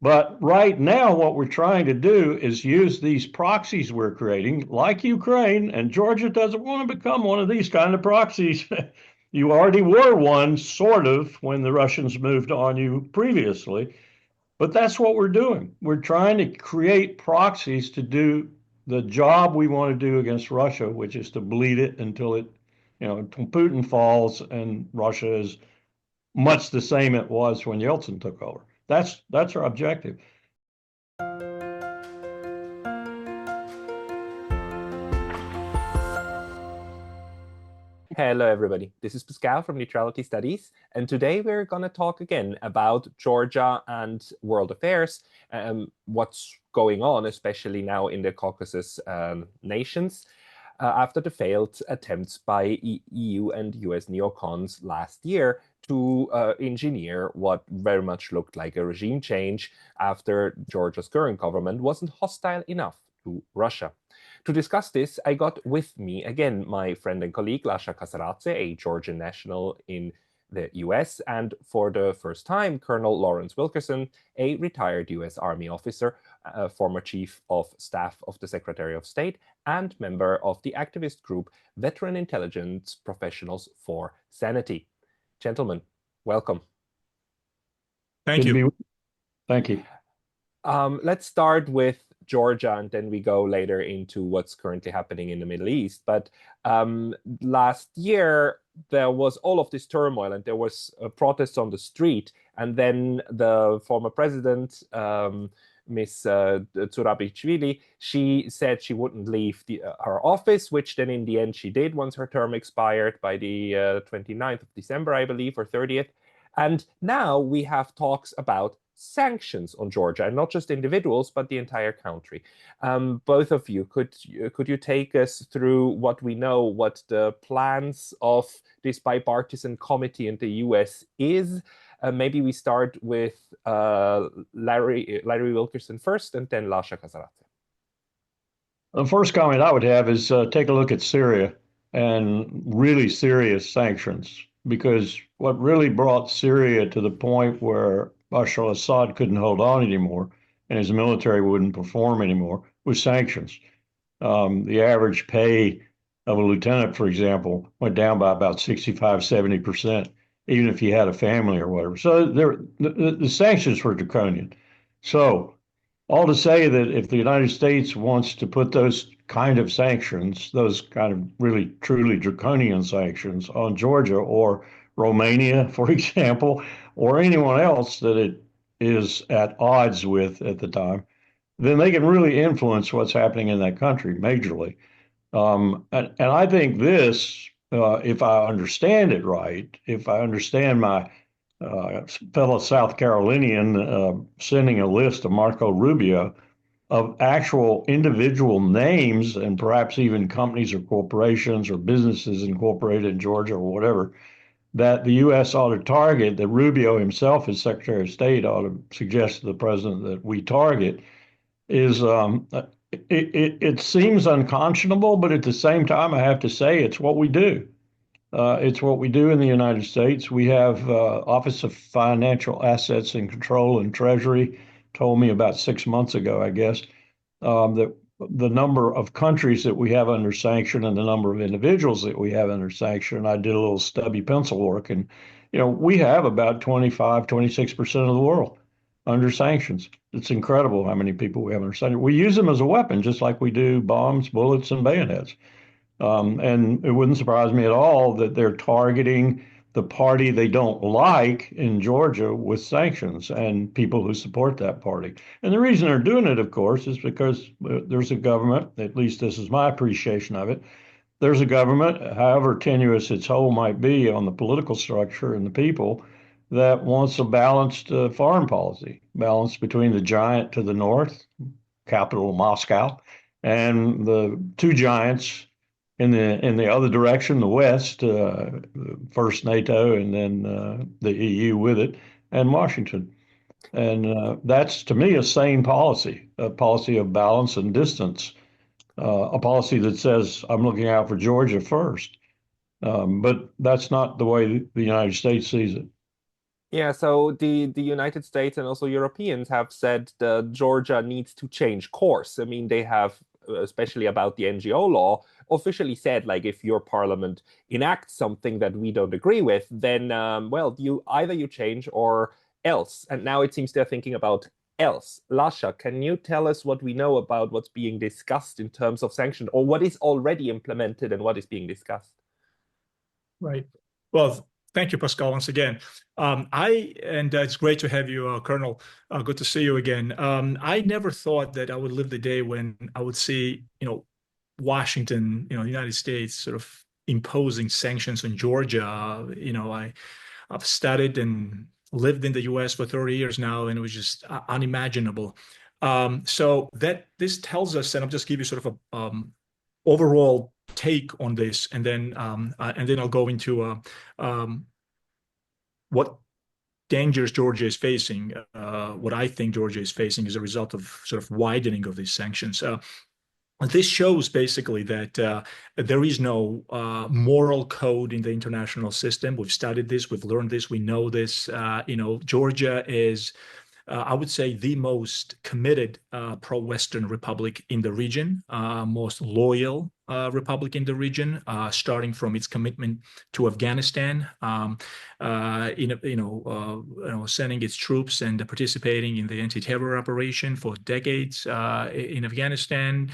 But right now, what we're trying to do is use these proxies we're creating, like Ukraine, and Georgia doesn't want to become one of these kind of proxies. You already were one, sort of, when the Russians moved on you previously. But that's what we're doing. We're trying to create proxies to do the job we want to do against Russia, which is to bleed it until until Putin falls and Russia is much the same it was when Yeltsin took over. That's our objective. Hello, everybody. This is Pascal from Neutrality Studies, and today we're going to talk again about Georgia and world affairs, what's going on, especially now in the Caucasus nations, after the failed attempts by EU and US neocons last year to engineer what very much looked like a regime change after Georgia's current government wasn't hostile enough to Russia. To discuss this, I got with me again my friend and colleague Lasha Kasradze, a Georgian national in the US, and for the first time, Colonel Lawrence Wilkerson, a retired US Army officer, former chief of staff of the Secretary of State, and member of the activist group Veteran Intelligence Professionals for Sanity. Gentlemen, welcome. Thank you. Thank you. Let's start with Georgia, and then we go later into what's currently happening in the Middle East. But last year, there was all of this turmoil, and there was protests on the street. And then the former president, Ms. Zurabichvili, she said she wouldn't leave her office, which then in the end she did once her term expired by the 29th of December, I believe, or 30th. And now we have talks about sanctions on Georgia, and not just individuals, but the entire country. Both of you, could you take us through what we know, what the plans of this bipartisan committee in the US is? Maybe we start with Larry Wilkerson first, and then Lasha Kasradze. The first comment I would have is take a look at Syria and really serious sanctions, because what really brought Syria to the point where Bashar al-Assad couldn't hold on anymore and his military wouldn't perform anymore was sanctions. The average pay of a lieutenant, for example, went down by about 65, 70%, even if he had a family or whatever. So the sanctions were draconian. So all to say that if the United States wants to put those kind of sanctions, those kind of really truly draconian sanctions on Georgia or Romania, for example, or anyone else that it is at odds with at the time, then they can really influence what's happening in that country majorly. And I think this, if I understand it right, if I understand my fellow South Carolinian sending a list to Marco Rubio of actual individual names and perhaps even companies or corporations or businesses incorporated in Georgia or whatever, that the U.S. ought to target, that Rubio himself as Secretary of State ought to suggest to the president that we target, is it seems unconscionable, but at the same time, I have to say it's what we do. It's what we do in the United States. We have Office of Financial Assets and Control and Treasury told me about 6 months ago, I guess, that the number of countries that we have under sanction and the number of individuals that we have under sanction. I did a little stubby pencil work, and we have about 25, 26% of the world under sanctions. It's incredible how many people we have under sanctions. We use them as a weapon, just like we do bombs, bullets, and bayonets. And it wouldn't surprise me at all that they're targeting the party they don't like in Georgia with sanctions and people who support that party. And the reason they're doing it, of course, is because there's a government, at least this is my appreciation of it, there's a government, however tenuous its hold might be on the political structure and the people, that wants a balanced foreign policy, balance between the giant to the north, capital Moscow, and the two giants in the other direction, the West, first NATO and then the EU with it, and Washington. And that's, to me, a sane policy, a policy of balance and distance, a policy that says, I'm looking out for Georgia first. But that's not the way the United States sees it. Yeah, so the United States and also Europeans have said that Georgia needs to change course. I mean, they have, especially about the NGO law, officially said like if your parliament enacts something that we don't agree with, then well, you change or else. And now it seems they're thinking about else. Lasha, can you tell us what we know about what's being discussed in terms of sanction, or what is already implemented and what is being discussed? Right. Well, thank you, Pascal, once again. It's great to have you, Colonel. Good to see you again. I never thought that I would live the day when I would see, Washington, the United States sort of imposing sanctions on Georgia. I've studied and lived in the US for 30 years now, and it was just unimaginable. So that this tells us, and I'll just give you sort of a overall take on this, and then I'll go into what dangers Georgia is facing. What I think Georgia is facing as a result of sort of widening of these sanctions. This shows basically that there is no moral code in the international system. We've studied this, we've learned this, we know this. Georgia is, I would say, the most committed pro-Western republic in the region, most loyal republic in the region, starting from its commitment to Afghanistan, sending its troops and participating in the anti-terror operation for decades in Afghanistan,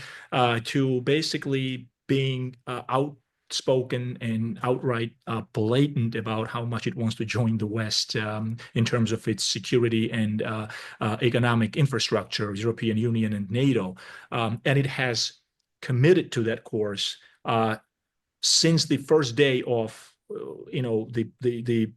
to basically being outspoken and outright blatant about how much it wants to join the West in terms of its security and economic infrastructure, European Union and NATO. And it has committed to that course since the first day of the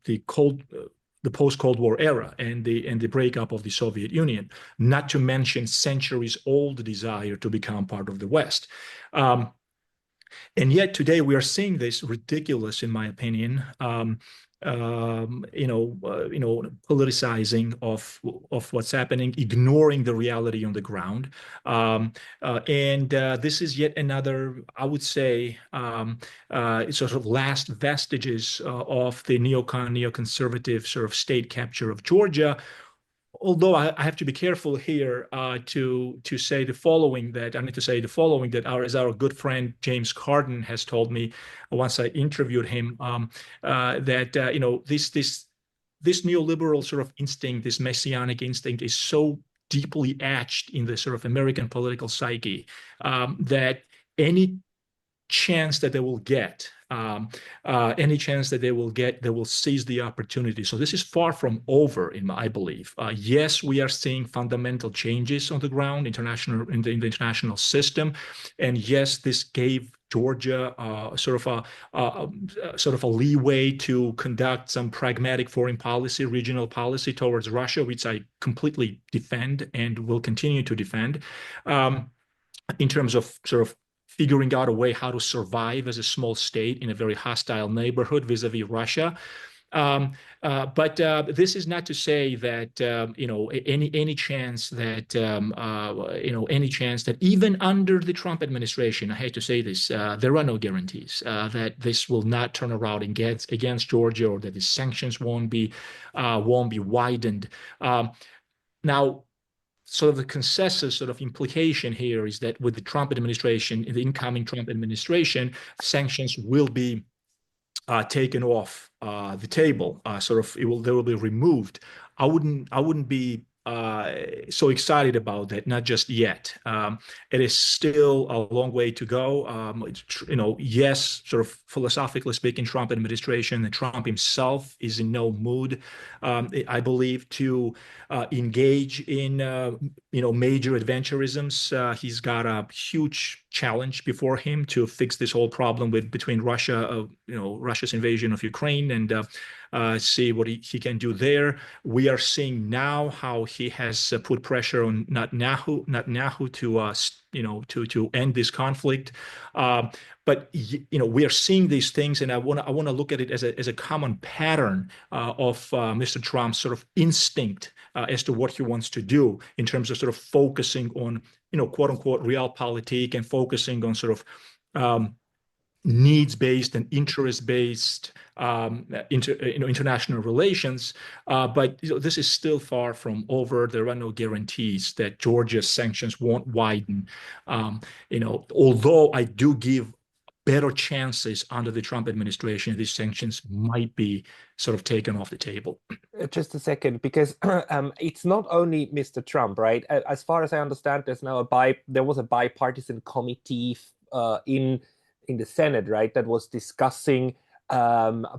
post-Cold War era and the breakup of the Soviet Union, not to mention centuries-old desire to become part of the West. And yet today we are seeing this ridiculous, in my opinion, politicizing of what's happening, ignoring the reality on the ground. This is yet another, I would say, sort of last vestiges of the neoconservative sort of state capture of Georgia. Although I have to be careful here to say the following, that I need to say the following, that as our good friend James Carden has told me once I interviewed him, that this neoliberal sort of instinct, this messianic instinct, is so deeply etched in the sort of American political psyche that any chance that they will get, they will seize the opportunity. So this is far from over, I believe. Yes, we are seeing fundamental changes on the ground, in the international system, and yes, this gave Georgia sort of a leeway to conduct some pragmatic foreign policy, regional policy towards Russia, which I completely defend and will continue to defend. In terms of sort of figuring out a way how to survive as a small state in a very hostile neighborhood vis-a-vis Russia. But this is not to say that any chance that even under the Trump administration, I hate to say this, there are no guarantees that this will not turn around against Georgia, or that the sanctions won't be widened. Now, sort of the consensus sort of implication here is that with the Trump administration, in the incoming Trump administration, sanctions will be taken off the table. They will be removed. I wouldn't be so excited about that, not just yet. It is still a long way to go. Yes, sort of philosophically speaking, Trump administration and Trump himself is in no mood, I believe, to engage in major adventurisms. He's got a huge challenge before him to fix this whole problem between Russia, Russia's invasion of Ukraine, and see what he can do there. We are seeing now how he has put pressure on Netanyahu to end this conflict. But we are seeing these things, and I want to look at it as a common pattern of Mr. Trump's sort of instinct as to what he wants to do in terms of sort of focusing on quote unquote realpolitik, and focusing on sort of needs-based and interest-based international relations. But this is still far from over. There are no guarantees that Georgia's sanctions won't widen. Although I do give better chances under the Trump administration, these sanctions might be sort of taken off the table. Just a second, because it's not only Mr. Trump, right? As far as I understand, there was a bipartisan committee in the Senate, right, that was discussing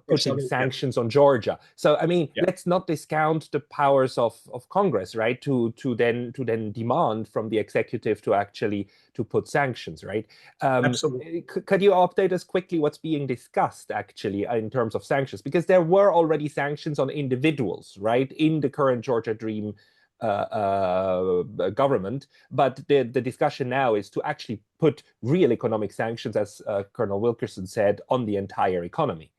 putting sanctions on Georgia. So I mean, let's not discount the powers of Congress, right, to then demand from the executive to put sanctions, right? Absolutely. Could you update us quickly what's being discussed actually in terms of sanctions? Because there were already sanctions on individuals, right, in the current Georgia Dream government, but the discussion now is to actually put real economic sanctions, as Colonel Wilkerson said, on the entire economy.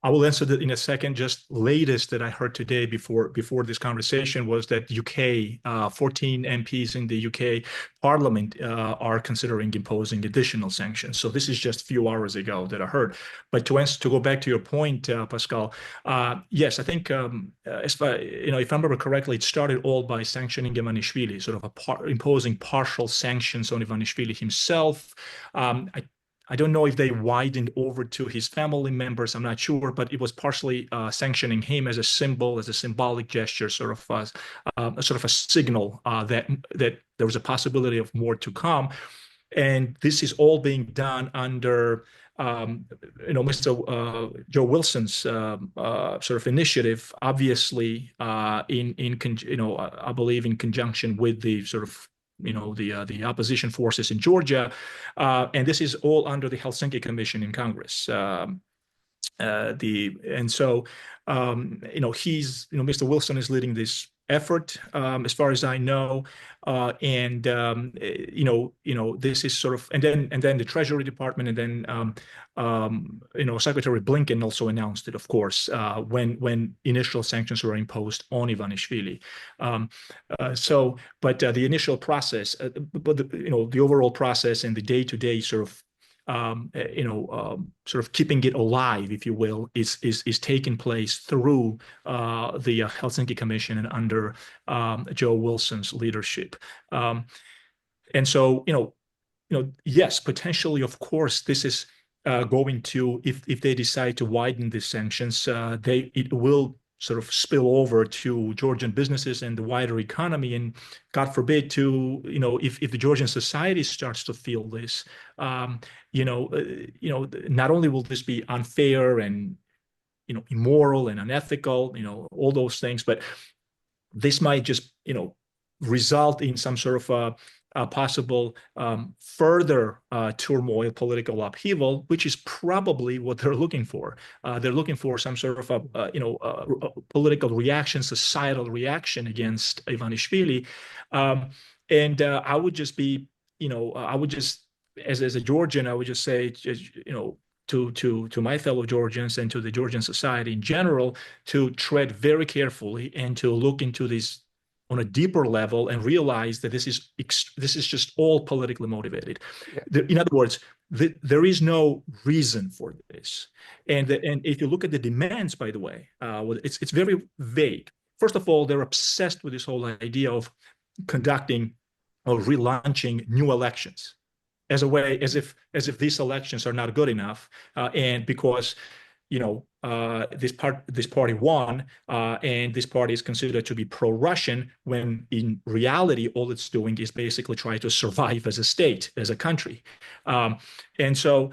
I will answer that in a second. Just latest that I heard today before this conversation was that UK, 14 MPs in the UK Parliament are considering imposing additional sanctions. So this is just a few hours ago that I heard. But to go back to your point, Pascal, yes, I think if I remember correctly, it started all by sanctioning Ivanishvili, sort of imposing partial sanctions on Ivanishvili himself. I don't know if they widened over to his family members. I'm not sure, but it was partially sanctioning him as a symbol, as a symbolic gesture, sort of a signal that there was a possibility of more to come. And this is all being done under Mr. Joe Wilson's sort of initiative, obviously I believe in conjunction with the sort of the opposition forces in Georgia, and this is all under the Helsinki Commission in Congress. Mr. Wilson is leading this effort, as far as I know, this is sort of, and then the Treasury Department, and then Secretary Blinken also announced it, of course, when initial sanctions were imposed on Ivanishvili. But the initial process, the overall process and the day-to-day sort of sort of keeping it alive, if you will, is taking place through the Helsinki Commission and under Joe Wilson's leadership. And so, yes, potentially, of course, this is going to, if they decide to widen the sanctions, it will sort of spill over to Georgian businesses and the wider economy. And God forbid if the Georgian society starts to feel this, not only will this be unfair and, immoral and unethical, all those things, but this might just, result in some sort of possible further turmoil, political upheaval, which is probably what they're looking for. They're looking for some sort of a political reaction, societal reaction against Ivanishvili. And I would just be, as a Georgian, I would just say, to my fellow Georgians and to the Georgian society in general, to tread very carefully and to look into this on a deeper level and realize that this is just all politically motivated. Yeah. In other words, there is no reason for this. And if you look at the demands, by the way, it's very vague. First of all, they're obsessed with this whole idea of conducting or relaunching new elections as if these elections are not good enough, and because this party won, and this party is considered to be pro-Russian, when in reality all it's doing is basically try to survive as a state, as a country. And so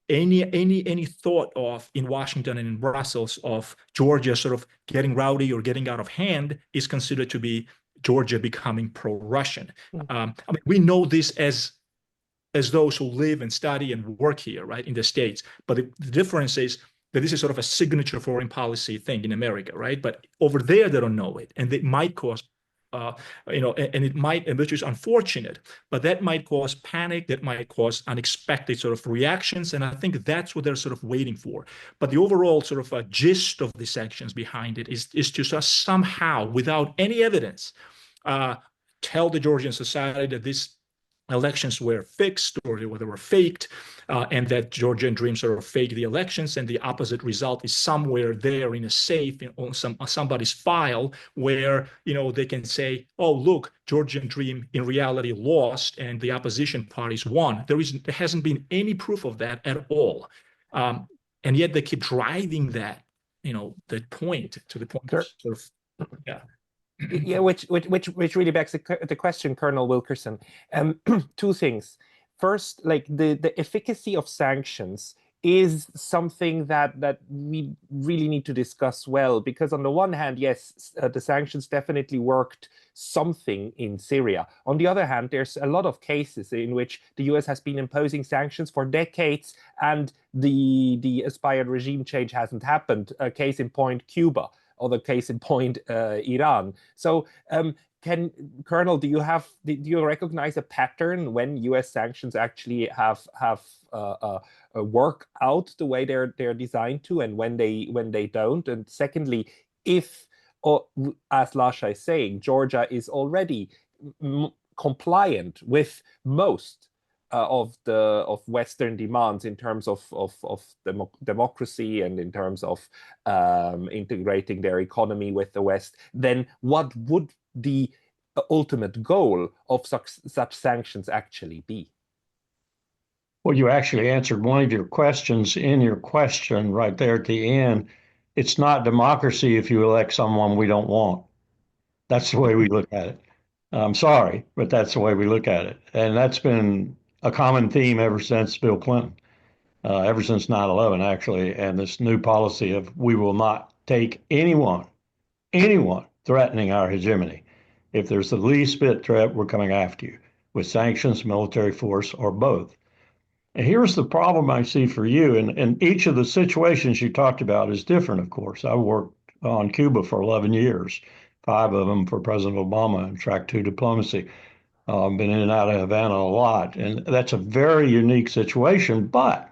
any thought of in Washington and in Brussels of Georgia sort of getting rowdy or getting out of hand is considered to be Georgia becoming pro-Russian. We know this as those who live and study and work here, right, in the States. But the difference is that this is sort of a signature foreign policy thing in America, right? But over there, they don't know it, and it might cause, and which is unfortunate, but that might cause panic, that might cause unexpected sort of reactions, and I think that's what they're sort of waiting for. But the overall sort of gist of the sanctions behind it is to somehow, without any evidence, tell the Georgian society that this elections were fixed or they were faked, and that Georgian Dream sort of faked the elections, and the opposite result is somewhere there in a safe on somebody's file where they can say, oh, look, Georgian Dream in reality lost and the opposition parties won. There hasn't been any proof of that at all, and yet they keep driving that that point to the point of sort of yeah. Yeah, which really begs the question, Colonel Wilkerson. Two things. First, like the efficacy of sanctions is something that we really need to discuss well, because on the one hand, yes, the sanctions definitely worked something in Syria. On the other hand, there's a lot of cases in which the US has been imposing sanctions for decades and the aspired regime change hasn't happened. A case in point, Cuba, or the case in point, Iran. So, Colonel, do you recognize a pattern when U.S. sanctions actually have work out the way they're designed to, and when they don't? And secondly, if, or, as Lasha is saying, Georgia is already compliant with most of Western demands in terms of democracy and in terms of integrating their economy with the West, then what would the ultimate goal of such sanctions actually be? Well, you actually answered one of your questions in your question right there at the end. It's not democracy if you elect someone we don't want. That's the way we look at it. I'm sorry, but that's the way we look at it. And that's been a common theme ever since Bill Clinton, ever since 9/11, actually, and this new policy of we will not take anyone threatening our hegemony. If there's the least bit threat, we're coming after you with sanctions, military force, or both. And here's the problem I see for you, and each of the situations you talked about is different, of course. I worked on Cuba for 11 years, 5 of them for President Obama in track 2 diplomacy. Been in and out of Havana a lot, and that's a very unique situation. But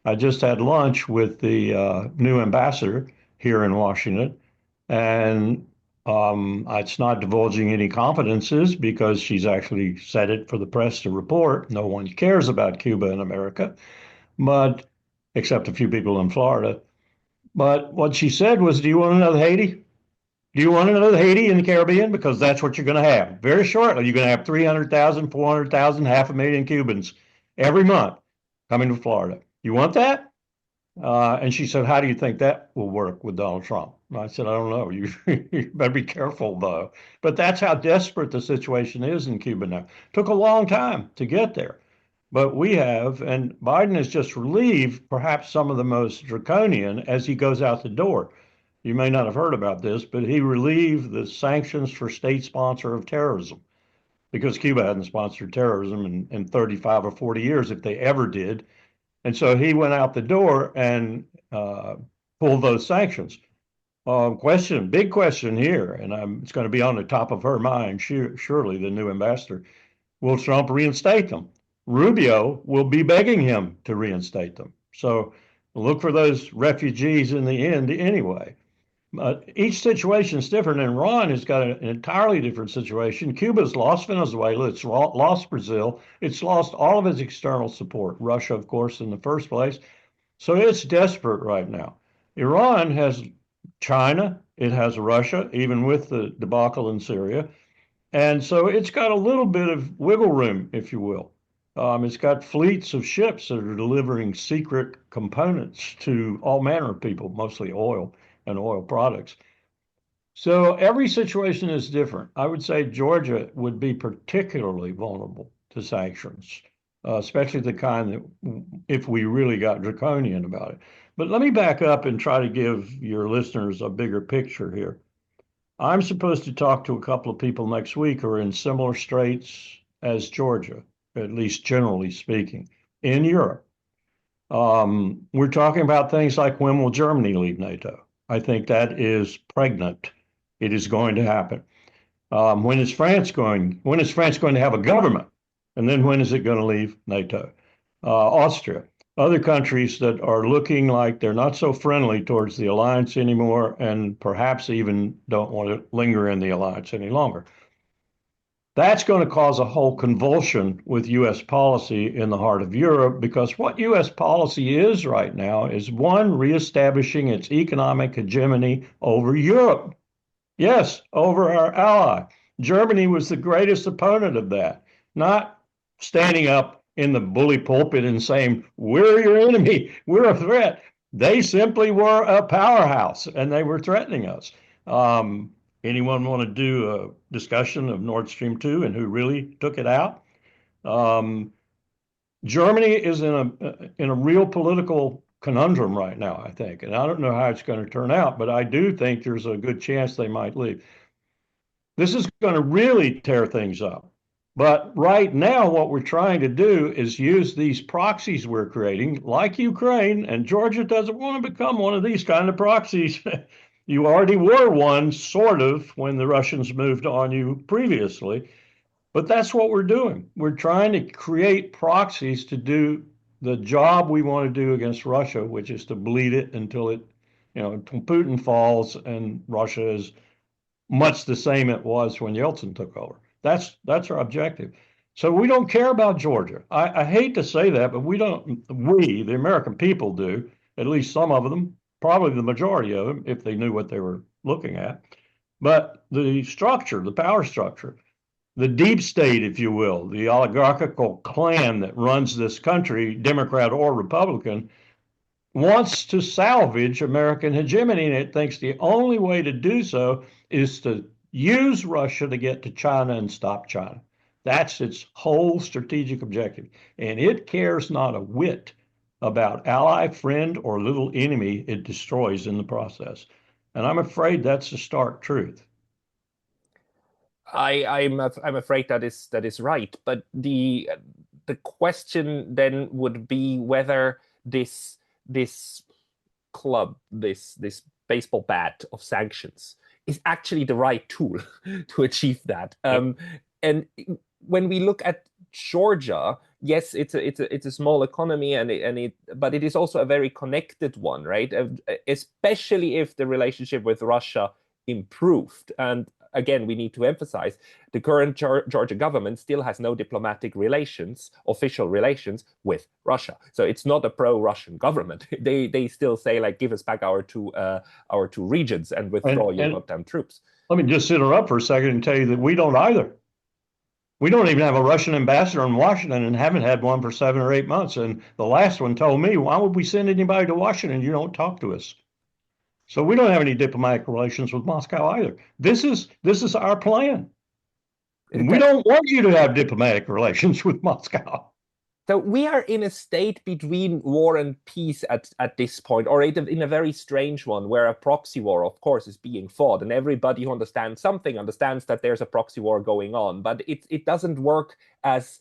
I just had lunch with the new ambassador here in Washington, and it's not divulging any confidences because she's actually said it for the press to report. No one cares about Cuba in America, but except a few people in Florida. But what she said was, "Do you want another Haiti? Do you want another Haiti in the Caribbean? Because that's what you're going to have. Very shortly, you're going to have 300,000, 400,000, 500,000 Cubans every month coming to Florida. You want that?" And she said, "How do you think that will work with Donald Trump?" And I said, "I don't know. You better be careful, though." But that's how desperate the situation is in Cuba now. Took a long time to get there. But we have, and Biden has just relieved perhaps some of the most draconian as he goes out the door. You may not have heard about this, but he relieved the sanctions for state sponsor of terrorism because Cuba hadn't sponsored terrorism in 35 or 40 years, if they ever did. And so he went out the door and pulled those sanctions. Big question here, and it's going to be on the top of her mind, surely, the new ambassador. Will Trump reinstate them? Rubio will be begging him to reinstate them. So look for those refugees in the end anyway. Each situation is different, and Iran has got an entirely different situation. Cuba's lost Venezuela, it's lost Brazil, it's lost all of its external support, Russia, of course, in the first place. So it's desperate right now. Iran has China, it has Russia, even with the debacle in Syria. And so it's got a little bit of wiggle room, if you will. It's got fleets of ships that are delivering secret components to all manner of people, mostly oil and oil products. So every situation is different. I would say Georgia would be particularly vulnerable to sanctions, especially the kind that if we really got draconian about it. But let me back up and try to give your listeners a bigger picture here. I'm supposed to talk to a couple of people next week who are in similar straits as Georgia, at least generally speaking, in Europe. We're talking about things like when will Germany leave NATO? I think that is pregnant. It is going to happen. When is France going to have a government? And then when is it going to leave NATO? Austria, other countries that are looking like they're not so friendly towards the alliance anymore, and perhaps even don't want to linger in the alliance any longer. That's going to cause a whole convulsion with U.S. policy in the heart of Europe, because what U.S. policy is right now is, one, reestablishing its economic hegemony over Europe. Yes, over our ally. Germany was the greatest opponent of that, not standing up in the bully pulpit and saying, we're your enemy, we're a threat. They simply were a powerhouse and they were threatening us. Anyone want to do a discussion of Nord Stream 2 and who really took it out? Germany is in a real political conundrum right now, I think, and I don't know how it's going to turn out, but I do think there's a good chance they might leave. This is going to really tear things up. But right now, what we're trying to do is use these proxies we're creating, like Ukraine, and Georgia doesn't want to become one of these kind of proxies. You already were one, sort of, when the Russians moved on you previously. But that's what we're doing. We're trying to create proxies to do the job we want to do against Russia, which is to bleed it until Putin falls and Russia is much the same it was when Yeltsin took over. That's our objective. So we don't care about Georgia. I hate to say that, but the American people do, at least some of them, probably the majority of them, if they knew what they were looking at. But the structure, the power structure, the deep state, if you will, the oligarchical clan that runs this country, Democrat or Republican, wants to salvage American hegemony, and it thinks the only way to do so is to use Russia to get to China and stop China. That's its whole strategic objective. And it cares not a whit about ally, friend, or little enemy it destroys in the process. And I'm afraid that's the stark truth. I'm afraid that is right. But the question then would be whether this club, this baseball bat of sanctions, is actually the right tool to achieve that. And when we look at Georgia, yes, it's a small economy, but it is also a very connected one, right? Especially if the relationship with Russia improved. And again, we need to emphasize the current Georgia government still has no diplomatic relations, official relations with Russia. So it's not a pro-Russian government. They still say, like, give us back our two regions and withdraw your goddamn troops. Let me just interrupt for a second and tell you that we don't either. We don't even have a Russian ambassador in Washington and haven't had one for 7 or 8 months. And the last one told me, why would we send anybody to Washington? You don't talk to us. So we don't have any diplomatic relations with Moscow either. This is our plan. And we don't want you to have diplomatic relations with Moscow. So we are in a state between war and peace at this point, or in a very strange one, where a proxy war, of course, is being fought, and everybody who understands something understands that there's a proxy war going on, but it doesn't work as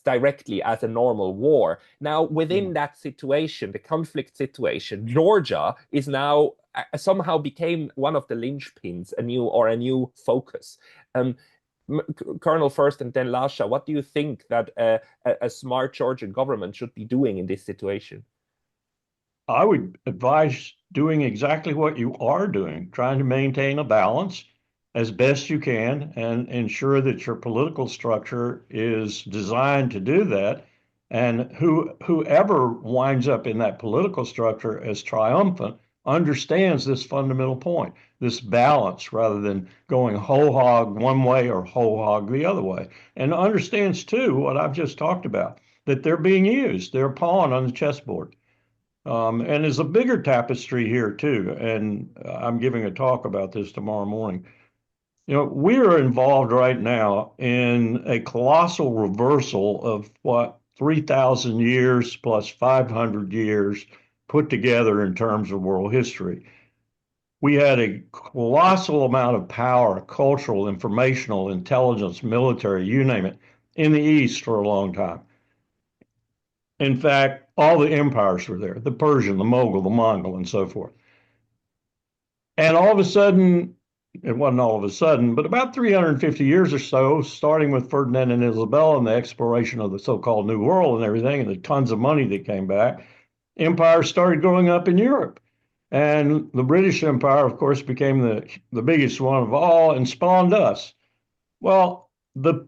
directly as a normal war. Now, within that situation, the conflict situation, Georgia is now somehow became one of the linchpins, a new focus. Colonel first and then Lasha, what do you think that a smart Georgian government should be doing in this situation? I would advise doing exactly what you are doing, trying to maintain a balance as best you can and ensure that your political structure is designed to do that. And whoever winds up in that political structure as triumphant understands this fundamental point, this balance, rather than going whole hog one way or whole hog the other way. And understands, too, what I've just talked about, that they're being used. They're a pawn on the chessboard. And there's a bigger tapestry here, too. And I'm giving a talk about this tomorrow morning. We are involved right now in a colossal reversal of what 3,000 years plus 500 years put together in terms of world history. We had a colossal amount of power, cultural, informational, intelligence, military, you name it, in the East for a long time. In fact, all the empires were there, the Persian, the Mughal, the Mongol, and so forth. And all of a sudden, it wasn't all of a sudden, but about 350 years or so, starting with Ferdinand and Isabella and the exploration of the so-called New World and everything, and the tons of money that came back, empires started growing up in Europe. And the British Empire, of course, became the biggest one of all and spawned us. Well, the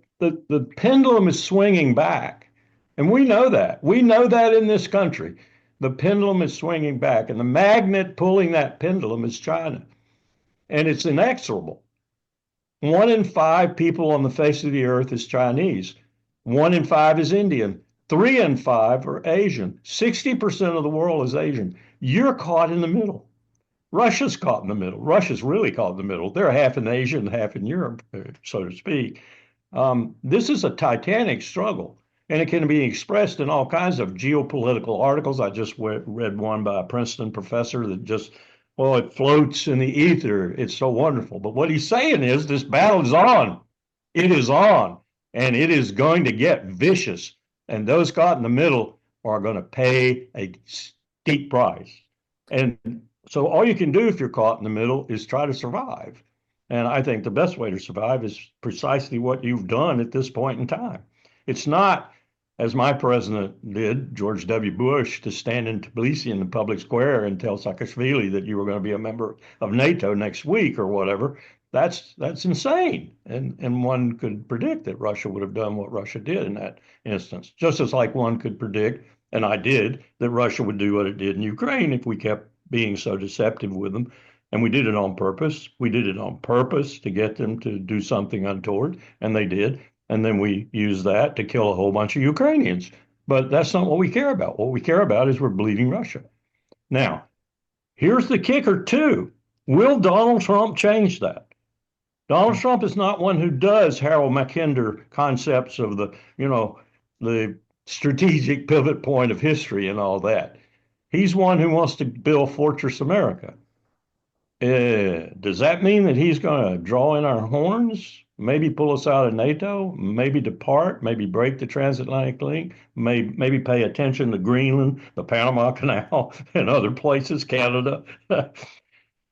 pendulum is swinging back, and we know that. We know that in this country. The pendulum is swinging back, and the magnet pulling that pendulum is China, and it's inexorable. 1 in 5 people on the face of the earth is Chinese. 1 in 5 is Indian. 3 in 5 are Asian. 60% of the world is Asian. You're caught in the middle. Russia's caught in the middle. Russia's really caught in the middle. They're half in Asia and half in Europe, so to speak. This is a titanic struggle, and it can be expressed in all kinds of geopolitical articles. I just read one by a Princeton professor that just, well, it floats in the ether. It's so wonderful. But what he's saying is this battle is on. It is on, and it is going to get vicious. And those caught in the middle are going to pay a steep price. And so all you can do if you're caught in the middle is try to survive. And I think the best way to survive is precisely what you've done at this point in time. It's not, as my president did, George W. Bush, to stand in Tbilisi in the public square and tell Saakashvili that you were going to be a member of NATO next week or whatever. That's insane. And one could predict that Russia would have done what Russia did in that instance, just as like one could predict, and I did, that Russia would do what it did in Ukraine if we kept being so deceptive with them. And we did it on purpose. We did it on purpose to get them to do something untoward, and they did. And then we used that to kill a whole bunch of Ukrainians. But that's not what we care about. What we care about is we're bleeding Russia. Now, here's the kicker, too. Will Donald Trump change that? Donald Trump is not one who does Harold Mackinder concepts of the strategic pivot point of history and all that. He's one who wants to build Fortress America. Does that mean that he's going to draw in our horns, maybe pull us out of NATO, maybe depart, maybe break the transatlantic link, maybe pay attention to Greenland, the Panama Canal, and other places, Canada?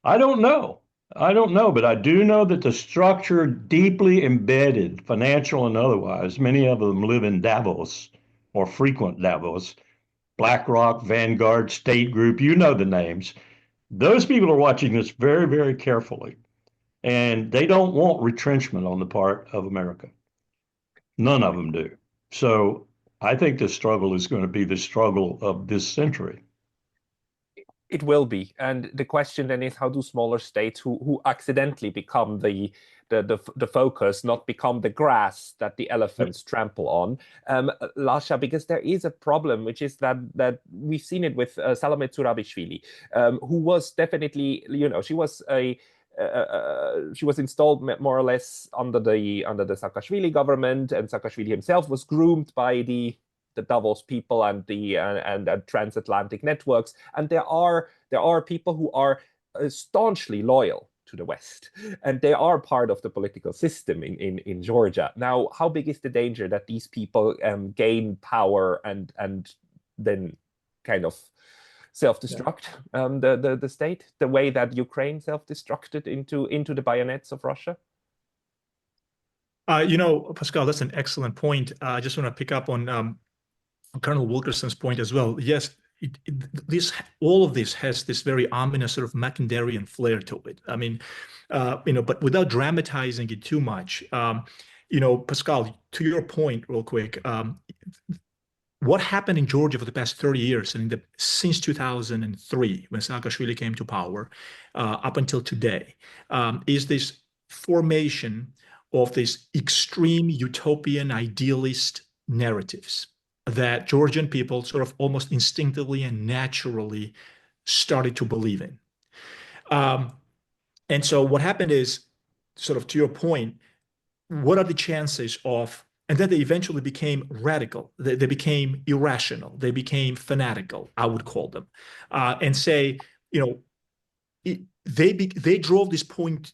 I don't know. But I do know that the structure deeply embedded, financial and otherwise, many of them live in Davos or frequent Davos, BlackRock, Vanguard, State Group, you know the names. Those people are watching this very, very carefully, and they don't want retrenchment on the part of America. None of them do. So I think this struggle is going to be the struggle of this century. It will be. And the question then is, how do smaller states who accidentally become the focus not become the grass that the elephants trample on? Lasha, because there is a problem, which is that we've seen it with Salome Zurabishvili, who was definitely, she was installed more or less under the Saakashvili government, and Saakashvili himself was groomed by the Davos people and the transatlantic networks, and there are people who are staunchly loyal to the West, and they are part of the political system in Georgia. Now, how big is the danger that these people gain power and then kind of self-destruct the state, the way that Ukraine self-destructed into the bayonets of Russia? Pascal, that's an excellent point. I just want to pick up on Colonel Wilkerson's point as well. Yes, all of this has this very ominous sort of Mackinderian flair to it. I mean, but without dramatizing it too much, Pascal, to your point, real quick, what happened in Georgia for the past 30 years, and since 2003, when Saakashvili came to power, up until today, is this formation of these extreme utopian idealist narratives that Georgian people sort of almost instinctively and naturally started to believe in. And so what happened is, sort of to your point, what are the chances of, and then they eventually became radical, they became irrational, they became fanatical, I would call them, and say, they drove this point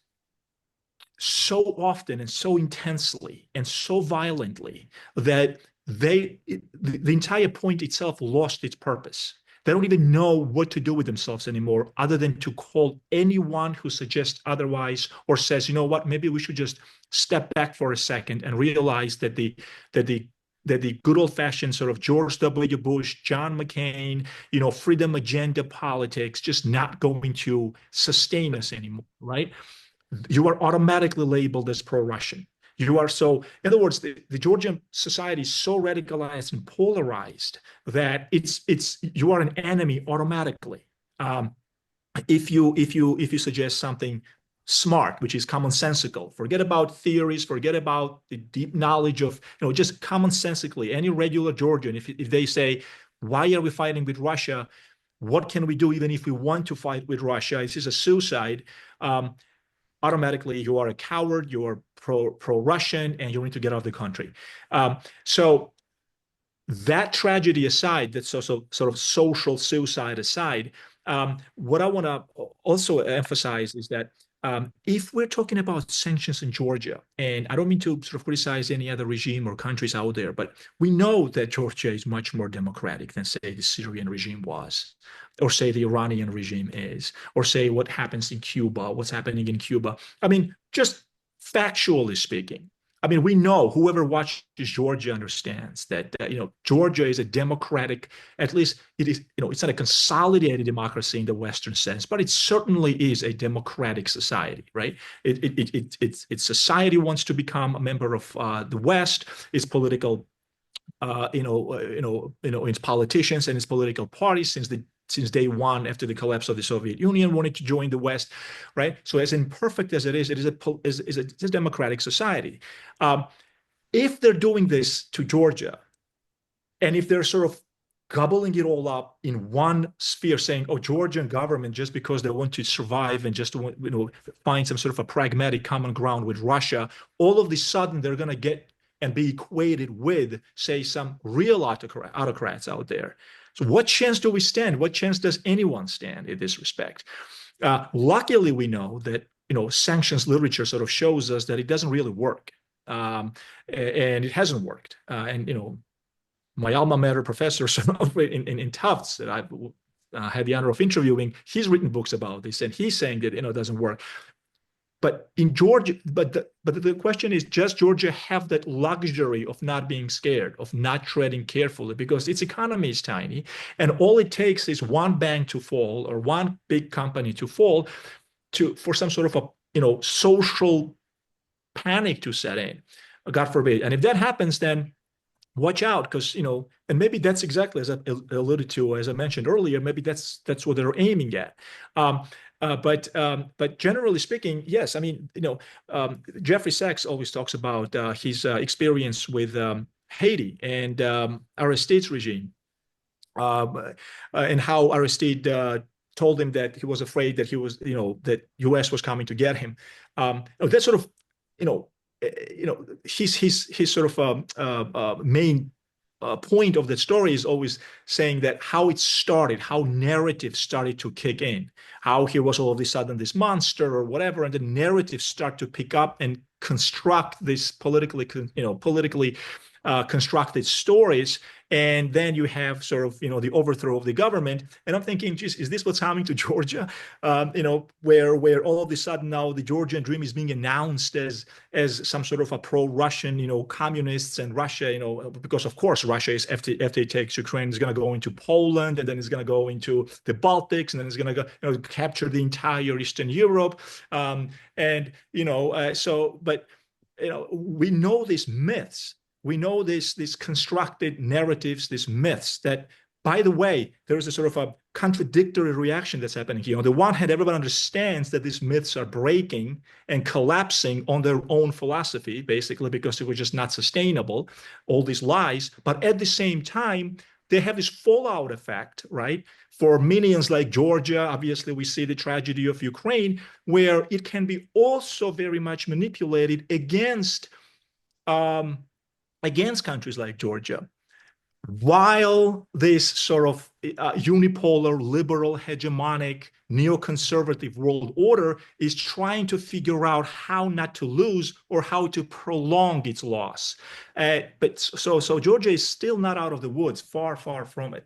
so often and so intensely and so violently that the entire point itself lost its purpose. They don't even know what to do with themselves anymore, other than to call anyone who suggests otherwise or says, you know what, maybe we should just step back for a second and realize that the good old-fashioned sort of George W. Bush, John McCain, freedom agenda politics just not going to sustain us anymore, right? You are automatically labeled as pro-Russian. You are so, in other words, the Georgian society is so radicalized and polarized that you are an enemy automatically. Um, if you suggest something smart, which is commonsensical, forget about theories, forget about the deep knowledge of, just commonsensically, any regular Georgian, if they say, why are we fighting with Russia? What can we do even if we want to fight with Russia? This is a suicide. Automatically, you are a coward, you are pro-Russian, and you need to get out of the country. So that tragedy aside, that's also sort of social suicide aside, what I want to also emphasize is that if we're talking about sanctions in Georgia, and I don't mean to sort of criticize any other regime or countries out there, but we know that Georgia is much more democratic than, say, the Syrian regime was, or say the Iranian regime is, or say what happens in Cuba, what's happening in Cuba. I mean, just factually speaking, I mean, we know whoever watches Georgia understands that Georgia is a democratic. At least it is. It's not a consolidated democracy in the Western sense, but it certainly is a democratic society, right? Its society wants to become a member of the West. Its political, its politicians and its political parties since day one after the collapse of the Soviet Union wanted to join the West, right? So as imperfect as it is a democratic society. If they're doing this to Georgia, and if they're sort of gobbling it all up in one sphere, saying, "Oh, Georgian government, just because they want to survive and just to find some sort of a pragmatic common ground with Russia, all of a sudden they're going to get and be equated with, say, some real autocrats out there." So what chance do we stand? What chance does anyone stand in this respect? Luckily, we know that sanctions literature sort of shows us that it doesn't really work, and it hasn't worked. And my alma mater professor in Tufts that I've had the honor of interviewing, he's written books about this, and he's saying that it doesn't work. But in Georgia, but the question is, does Georgia have that luxury of not being scared, of not treading carefully, because its economy is tiny, and all it takes is one bank to fall or one big company to fall for some sort of a social panic to set in, God forbid. And if that happens, then watch out, because and maybe that's exactly as I alluded to, as I mentioned earlier, maybe that's what they're aiming at. But generally speaking, yes. I mean, Jeffrey Sachs always talks about his experience with Haiti and Aristide's regime, and how Aristide told him that he was afraid that that U.S. was coming to get him. That sort of, his sort of main point of the story is always saying that how it started, how narrative started to kick in, how he was all of a sudden this monster or whatever, and the narratives start to pick up and construct this politically constructed stories. And then you have sort of, the overthrow of the government. And I'm thinking, geez, is this what's happening to Georgia? Where all of a sudden now the Georgian dream is being announced as some sort of a pro-Russian, communists and Russia, because of course Russia is, after it takes Ukraine, is going to go into Poland, and then it's going to go into the Baltics, and then it's going to go, capture the entire Eastern Europe. But we know these myths. We know these constructed narratives, these myths that, by the way, there is a sort of a contradictory reaction that's happening here. On the one hand, everyone understands that these myths are breaking and collapsing on their own philosophy, basically, because it was just not sustainable, all these lies. But at the same time, they have this fallout effect, right? For minions like Georgia, obviously, we see the tragedy of Ukraine, where it can be also very much manipulated against countries like Georgia, while this sort of unipolar, liberal, hegemonic, neoconservative world order is trying to figure out how not to lose or how to prolong its loss. So Georgia is still not out of the woods, far, far from it.